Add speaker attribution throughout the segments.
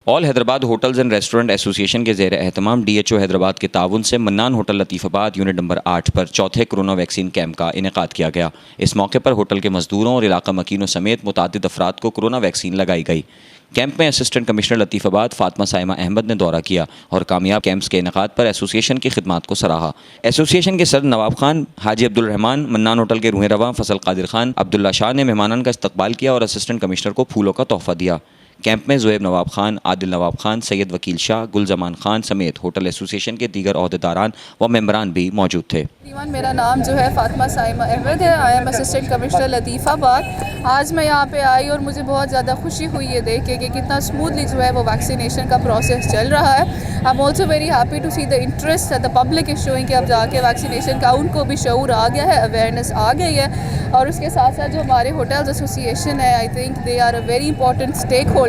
Speaker 1: All Hyderabad hotels and restaurant association کے زیر اہتمام ڈی ایچ او حیدرآباد کے تعاون سے منان ہوٹل لطیف آباد یونٹ نمبر 8 پر چوتھے کرونا ویکسین کیمپ کا انعقاد کیا گیا۔ اس موقع پر ہوٹل کے مزدوروں اور علاقہ مکینوں سمیت متعدد افراد کو کرونا ویکسین لگائی گئی۔ کیمپ میں اسسٹنٹ کمشنر لطیف آباد فاطمہ سائمہ احمد نے دورہ کیا اور کامیاب کیمپس کے انعقاد پر ایسوسیشن کی خدمات کو سراہا۔ ایسوسیشن کے صدر نواب خان، حاجی عبدالرحمان، منان ہوٹل کے روح رواں فضل قادر خان، عبداللہ شاہ نے مہمانان کا استقبال کیا اور اسسٹنٹ کمشنر کو پھولوں کا تحفہ دیا۔ کیمپ میں زہیب نواب خان، عادل نواب خان، سید وکیل شاہ، گل زمان خان سمیت ہوٹل ایسوسیشن کے دیگر عہدیداران و ممبران بھی موجود تھے۔
Speaker 2: میرا نام جو ہے فاطمہ سائمہ احمد ہے، آئی ایم اسسٹنٹ کمشنر لطیف آباد۔ آج میں یہاں پہ آئی اور مجھے بہت زیادہ خوشی ہوئی یہ دیکھ کے کہ کتنا اسموتھلی جو ہے وہ ویکسینیشن کا پروسیس چل رہا ہے۔ I am also very happy to see the interest the public is showing کہ اب جا کے ویکسینیشن کا ان کو بھی شعور آ گیا ہے، اویئرنیس آ گئی ہے۔ اور اس کے ساتھ ساتھ جو ہمارے ہوٹلز ایسوسیشن ہے، I think they are a very important stakeholder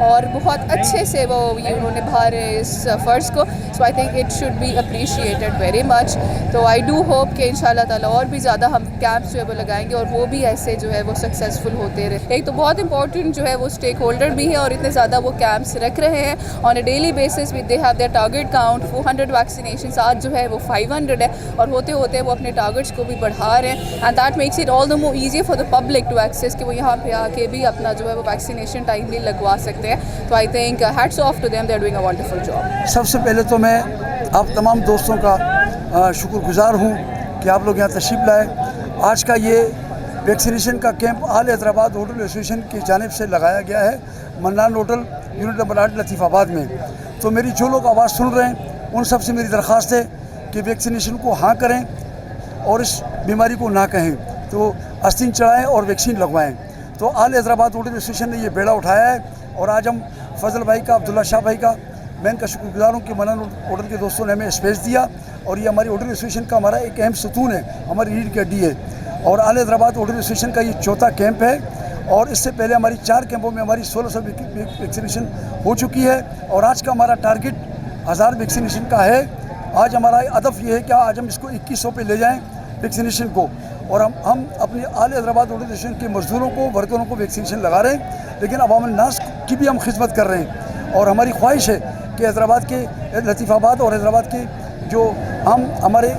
Speaker 2: اور بہت اچھے سے وہ انہوں نے نبھا رہے ہیں اس فرض کو۔ So I think it should be appreciated very much. تو آئی ڈو ہوپ کہ انشاءاللہ تعالیٰ اور بھی زیادہ ہم کیمپس جو ہے وہ لگائیں گے اور وہ بھی ایسے جو ہے وہ سکسیزفل ہوتے رہے۔ ایک تو بہت امپورٹنٹ جو ہے وہ اسٹیک ہولڈر بھی ہے اور اتنے زیادہ وہ کیمپس رکھ رہے ہیں on a daily basis with they have their target count 400 vaccinations, آج جو ہے وہ 500 ہے اور ہوتے ہوتے وہ اپنے ٹارگیٹس کو بھی بڑھا رہے ہیں and that makes it all the more easier for the public to access کہ وہ یہاں پہ آ کے بھی اپنا جو ہے وہ ویکسینیشن ٹائملی لگوا سکتے ہیں۔ تو I think hats off to them, they are doing a wonderful job.
Speaker 3: سب سے پہلے تو میں آپ تمام دوستوں کا شکر گزار ہوں کہ آپ لوگ یہاں تشریف لائے۔ آج کا یہ ویکسینیشن کا کیمپ آل حیدرآباد ہوٹل ایسوسیشن کی جانب سے لگایا گیا ہے منان ہوٹل یونٹ نمبر 8 لطیف آباد میں۔ تو میری جو لوگ آواز سن رہے ہیں ان سب سے میری درخواست ہے کہ ویکسینیشن کو ہاں کریں اور اس بیماری کو نہ کہیں، تو آستین چڑھائیں اور ویکسین لگوائیں۔ تو آل حیدرآباد ہوٹل ایسوسیشن نے یہ بیڑا اٹھایا ہے اور آج ہم فضل بھائی کا، عبداللہ شاہ بھائی کا میں ان کا شکر گزار ہوں کہ منان ہوٹل کے دوستوں نے ہمیں اسپیس دیا اور یہ ہماری ہوٹل ایسوسیشن کا ہمارا ایک اہم ستون ہے، ہماری ریڑھ کی ہڈی ہے۔ اور آل حیدرآباد ہوٹل ایسوسیشن کا یہ چوتھا کیمپ ہے اور اس سے پہلے ہماری 4 کیمپوں میں ہماری 1600 ویکسینیشن ہو چکی ہے اور آج کا ہمارا ٹارگٹ 1000 ویکسینیشن کا ہے۔ آج ہمارا ہدف یہ ہے کہ آج ہم اس کو 2100 پہ لے جائیں ویکسینیشن کو، اور ہم اپنے آل حیدرآباد ہوٹل ایسوسیشن کے مزدوروں کو، ورکروں کو ویکسینیشن لگا رہے ہیں، لیکن عوام الناس کی بھی ہم خدمت کر رہے ہیں اور ہماری خواہش ہے کہ حیدرآباد کے لطیف آباد اور حیدرآباد کے جو ہمارے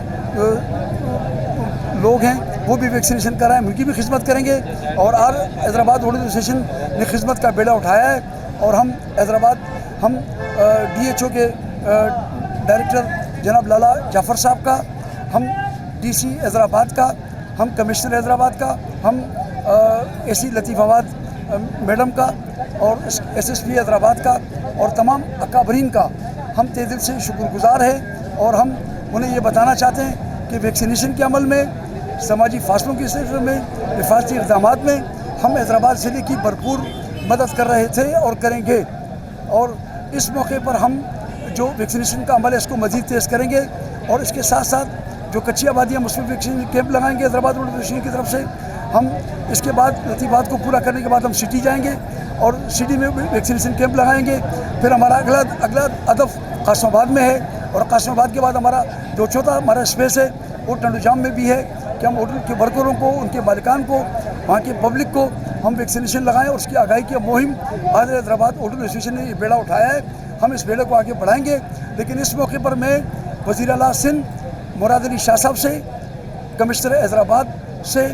Speaker 3: لوگ ہیں وہ بھی ویکسینیشن کرائیں، ان کی بھی خدمت کریں گے۔ اور آل حیدرآباد ہوٹل ایسوسیشن نے خدمت کا بیڑا اٹھایا ہے اور ہم ڈی ایچ او کے ڈائریکٹر جناب لالا جعفر صاحب کا، ہم ڈی سی حیدرآباد کا، ہم کمشنر حیدرآباد کا، ہم اے سی لطیف آباد میڈم کا اور ایس ایس پی حیدرآباد کا اور تمام اکابرین کا ہم تہ دل سے شکر گزار ہیں اور ہم انہیں یہ بتانا چاہتے ہیں کہ ویکسینیشن کے عمل میں، سماجی فاصلوں کی سلسلے میں، حفاظتی اقدامات میں ہم حیدرآباد ضلع کی بھرپور مدد کر رہے تھے اور کریں گے، اور اس موقع پر ہم جو ویکسینیشن کا عمل ہے اس کو مزید تیز کریں گے اور اس کے ساتھ ساتھ جو کچی آبادیاں مثبت ویکسین کیمپ لگائیں گے حیدرآباد ہوٹل ایسوسیشن کی طرف سے۔ ہم اس کے بعد لطیف آباد کو پورا کرنے کے بعد ہم سٹی جائیں گے اور سٹی میں ویکسینیشن کیمپ لگائیں گے۔ پھر ہمارا اگلا ہدف قاسم آباد میں ہے اور قاسم آباد کے بعد ہمارا جو چوتھا ہمارا اسپیس ہے وہ ٹنڈو جام میں بھی ہے کہ ہم ہوٹل کے ورکروں کو، ان کے مالکان کو، وہاں کے پبلک کو ہم ویکسینیشن لگائیں اور اس کی آگاہی کی مہم آل حیدرآباد ہوٹل ایسوسیشن نے یہ بیڑا اٹھایا ہے، ہم اس بیڑے کو آگے بڑھائیں گے۔ لیکن اس موقع پر میں وزیر اعلیٰ سندھ مراد علی شاہ صاحب سے، کمشنر حیدرآباد سے،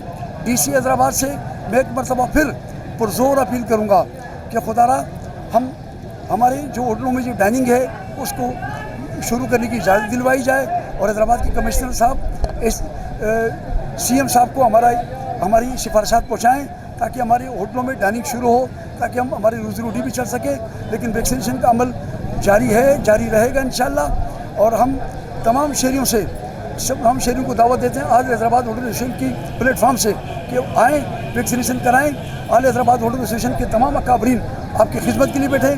Speaker 3: ڈی سی حیدرآباد سے میں ایک مرتبہ پھر پرزور اپیل کروں گا کہ خدا را ہمارے جو ہوٹلوں میں جو ڈائننگ ہے اس کو شروع کرنے کی اجازت دلوائی جائے اور حیدرآباد کے کمشنر صاحب سی ایم صاحب کو ہماری سفارشات پہنچائیں تاکہ ہمارے ہوٹلوں میں ڈائننگ شروع ہو، تاکہ ہم ہماری روزی روٹی بھی چل سکے۔ لیکن ویکسینیشن کا عمل جاری ہے، جاری رہے گا انشاءاللہ، اور ہم تمام شہریوں سے، ہم شہریوں کو دعوت دیتے ہیں آج حیدرآباد ہوٹل ایسوسیشن کی پلیٹ فارم سے کہ آئیں ویکسینیشن کرائیں۔ آل حیدرآباد ہوٹل ایسوسیشن کے تمام اکابرین آپ کی خدمت کے لیے بیٹھے،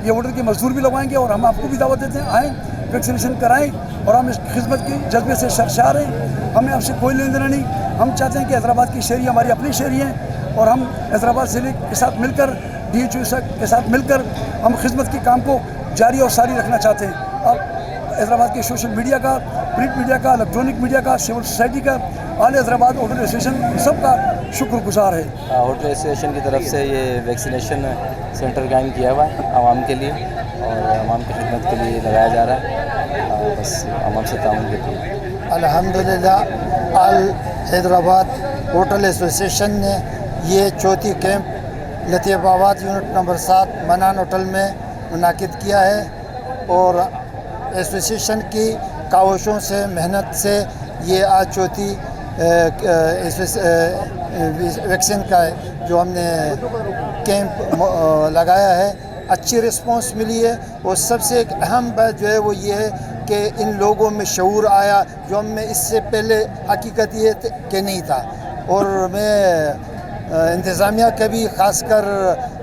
Speaker 3: یہ ہوٹل کے مزدور بھی لگوائیں گے اور ہم آپ کو بھی دعوت دیتے ہیں آئیں ویکسینیشن کرائیں اور ہم اس خدمت کی جذبے سے سرشار ہیں۔ ہمیں آپ سے کوئی لین دینا نہیں، ہم چاہتے ہیں کہ حیدرآباد کی شہری ہماری اپنی شہری ہیں اور ہم حیدرآباد ضلع کے ساتھ مل کر، ڈی ایچ او کے ساتھ مل کر ہم خدمت کے کام کو جاری اور ساری رکھنا چاہتے ہیں۔ اب حیدرآباد کے سوشل میڈیا کا، پرنٹ میڈیا کا، الیکٹرانک میڈیا کا، سول سوسائٹی کا، آل حیدرآباد ہوٹل ایسوسیشن سب کا شکر گزار ہے۔
Speaker 4: ہوٹل ایسوسیشن کی طرف سے یہ ویکسینیشن سینٹر قائم کیا ہوا ہے عوام کے لیے اور عوام کی خدمت کے لیے لگایا جا رہا ہے، بس عوام سے تعاون کے لیے۔
Speaker 5: الحمدللہ آل حیدرآباد ہوٹل ایسوسیشن نے یہ چوتھی کیمپ لطیف آباد یونٹ نمبر 7 منان ہوٹل میں منعقد کیا ہے، اور ایسوسیشن کی کاوشوں سے محنت سے یہ آج چوتھی ویکسین کا جو ہم نے کیمپ لگایا ہے، اچھی رسپانس ملی ہے، اور سب سے ایک اہم بات جو ہے وہ یہ ہے کہ ان لوگوں میں شعور آیا جو ہم میں اس سے پہلے حقیقت یہ کہ نہیں تھا، اور میں انتظامیہ کا بھی خاص کر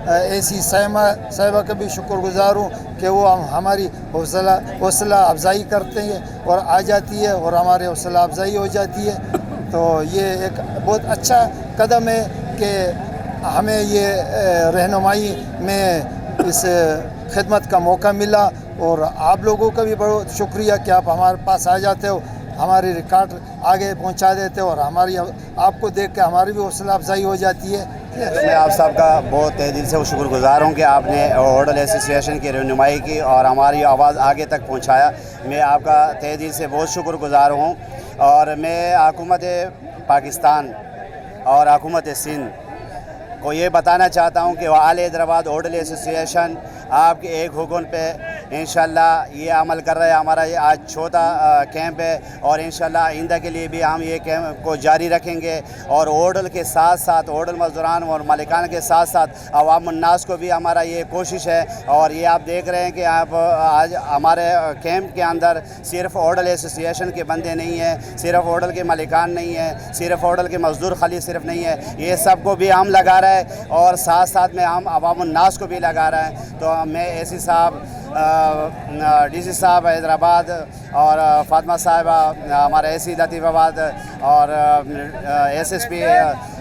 Speaker 5: ایسی صاحبہ کا بھی شکر گزار ہوں کہ وہ ہماری حوصلہ افزائی کرتے ہیں اور آ جاتی ہے اور ہمارے حوصلہ افزائی ہو جاتی ہے۔ تو یہ ایک بہت اچھا قدم ہے کہ ہمیں یہ رہنمائی میں اس خدمت کا موقع ملا، اور آپ لوگوں کا بھی بہت شکریہ کہ آپ ہمارے پاس آ جاتے ہو، ہماری ریکارڈ آگے پہنچا دیتے ہو، اور آپ کو دیکھ کے ہماری بھی حوصلہ افزائی ہو جاتی ہے۔
Speaker 6: میں آپ صاحب کا بہت تہ دل سے شکر گزار ہوں کہ آپ نے ہوٹل ایسوسیشن کی رہنمائی کی اور ہماری آواز آگے تک پہنچایا۔ میں آپ کا تہ دل سے بہت شکر گزار ہوں، اور میں حکومت پاکستان اور حکومت سندھ کو یہ بتانا چاہتا ہوں کہ آل حیدرآباد ہوٹل ایسوسیشن آپ کے ایک حکم پہ انشاءاللہ یہ عمل کر رہے ہیں۔ ہمارا یہ آج چوتھا کیمپ ہے، اور انشاءاللہ آئندہ کے لیے بھی ہم یہ کیمپ کو جاری رکھیں گے، اور ہوٹل کے ساتھ ساتھ ہوٹل مزدوران اور مالکان کے ساتھ ساتھ عوام الناس کو بھی ہمارا یہ کوشش ہے۔ اور یہ آپ دیکھ رہے ہیں کہ آپ آج ہمارے کیمپ کے اندر صرف ہوٹل ایسوسیشن کے بندے نہیں ہیں، صرف ہوٹل کے مالکان نہیں ہیں، صرف ہوٹل کے مزدور خالی صرف نہیں ہے، یہ سب کو بھی ہم لگا رہے ہیں، اور ساتھ ساتھ میں ہم عوام الناس کو بھی لگا رہے ہیں۔ تو میں اے سی صاحب، ڈی سی صاحب حیدرآباد، اور فاطمہ صاحبہ ہمارے اے سی لطیف آباد، اور ایس ایس پی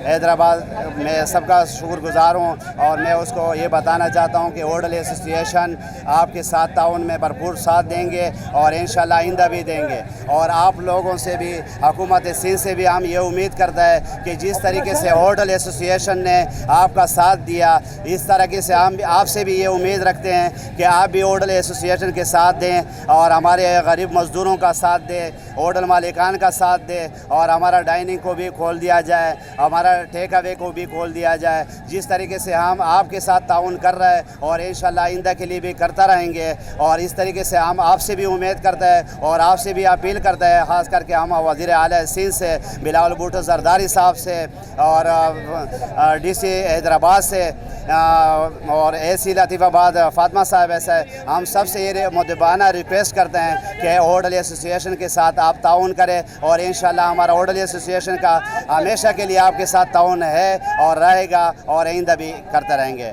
Speaker 6: حیدرآباد، میں سب کا شکر گزار ہوں، اور میں اس کو یہ بتانا چاہتا ہوں کہ ہوٹل ایسوسیشن آپ کے ساتھ تعاون میں بھرپور ساتھ دیں گے، اور انشاءاللہ آئندہ بھی دیں گے۔ اور آپ لوگوں سے بھی، حکومت سندھ سے بھی ہم یہ امید کرتا ہے کہ جس طریقے سے ہوٹل ایسوسیشن نے آپ کا ساتھ دیا، اس طریقے سے ہم آپ سے بھی یہ امید رکھتے ہیں کہ آپ بھی ہوٹل ایسوسیشن کے ساتھ دیں، اور ہمارے غریب مزدوروں کا ساتھ دیں، ہوٹل مالکان کا ساتھ دیں، اور ہمارا ڈائننگ کو بھی کھول دیا جائے، ہمارا ٹیک اوے کو بھی کھول دیا جائے، جس طریقے سے ہم آپ کے ساتھ تعاون کر رہے ہیں، اور انشاءاللہ آئندہ کے لیے بھی کرتا رہیں گے۔ اور اس طریقے سے ہم آپ سے بھی امید کرتے ہیں، اور آپ سے بھی اپیل کرتے ہیں، خاص کر کے ہم وزیر اعلیٰ سندھ سے بلاول بھٹو زرداری صاحب سے، اور ڈی سی حیدرآباد سے، اور اے سی لطیف آباد فاطمہ صاحب سے، ہم سب سے یہ مدبانہ ریکویسٹ کرتے ہیں کہ ہوٹل ایسوسیشن کے ساتھ آپ تعاون کریں، اور انشاءاللہ ہمارا ہوٹل ایسوسیشن کا ہمیشہ کے لیے آپ کے ساتھ تعاون ہے اور رہے گا، اور آئندہ بھی کرتے رہیں گے۔